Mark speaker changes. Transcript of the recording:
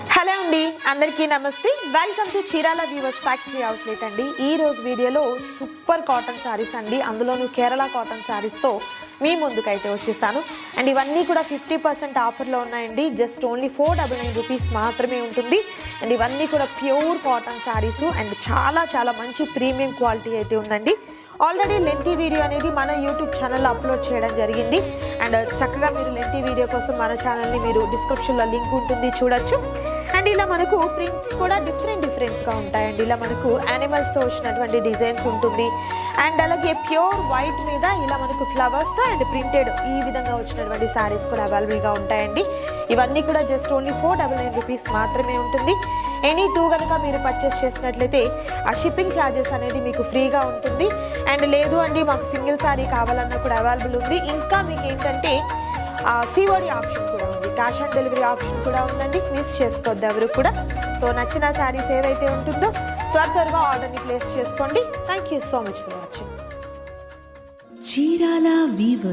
Speaker 1: Hello అండి, అందరికీ నమస్తే. Welcome to Chirala viewers factory outlet అండి. ఈ రోజు వీడియోలో సూపర్ కాటన్ శారీస్ అండి, అందులోనూ కేరళ కాటన్ శారీస్తో మీ ముందుకైతే వచ్చేసాను. అండ్ ఇవన్నీ కూడా 50% ఆఫర్లో ఉన్నాయండి. జస్ట్ ఓన్లీ 499 రూపీస్ మాత్రమే ఉంటుంది. అండ్ ఇవన్నీ కూడా ప్యూర్ కాటన్ శారీస్ అండ్ చాలా చాలా మంచి ప్రీమియం క్వాలిటీ అయితే ఉందండి. ఆల్రెడీ లెంటీ వీడియో అనేది మన యూట్యూబ్ ఛానల్లో అప్లోడ్ చేయడం జరిగింది. అండ్ చక్కగా మీరు లెంటీ వీడియో కోసం మన ఛానల్ని మీరు డిస్క్రిప్షన్లో లింక్ ఉంటుంది, చూడొచ్చు. అండ్ ఇలా మనకు ప్రింట్స్ కూడా డిఫరెంట్గా ఉంటాయండి. ఇలా మనకు యానిమల్స్తో వచ్చినటువంటి డిజైన్స్ ఉంటుంది. అండ్ అలాగే ప్యూర్ వైట్ మీద ఇలా మనకు ఫ్లవర్స్తో అండ్ ప్రింటెడ్ ఈ విధంగా వచ్చినటువంటి శారీస్ కూడా అవైలబుల్గా ఉంటాయండి. ఇవన్నీ కూడా జస్ట్ ఓన్లీ 499 రూపీస్ మాత్రమే ఉంటుంది. ఎనీ 2 కనుక మీరు పర్చేస్ చేసినట్లయితే ఆ షిప్పింగ్ ఛార్జెస్ అనేది మీకు ఫ్రీగా ఉంటుంది. అండ్ లేదు అండి మాకు సింగిల్ శారీ కావాలన్నా కూడా అవైలబుల్ ఉంది. ఇంకా మీకు ఏంటంటే సిఓడి ఆప్షన్ కూడా ఉంది, క్యాష్ ఆన్ డెలివరీ ఆప్షన్ కూడా ఉందండి. మిస్ చేసుకోవద్దు ఎవరు కూడా. సో నచ్చిన శారీస్ ఏదైతే ఉంటుందో త్వరగా ఆర్డర్ని ప్లేస్ చేసుకోండి. Thank you so much for watching.
Speaker 2: Chirala Weaver.